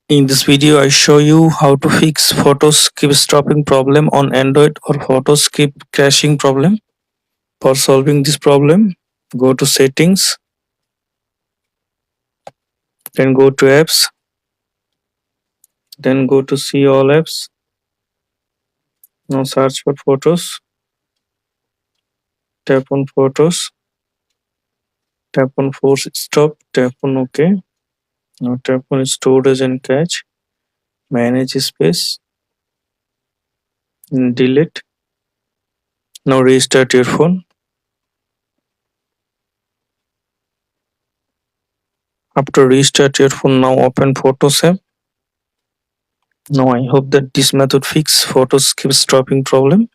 In this video, I show you how to fix photos keep stopping problem on Android or photos keep crashing problem. For solving this problem, go to settings, then go to apps, then go to see all apps. Now search for photos, tap on photos, tap on force stop, tap on OK. Now tap on storage and cache, manage space, and delete. Now restart your phone. After restart your phone, now open Photos app. Now I hope that this method fix photos keep stopping problem.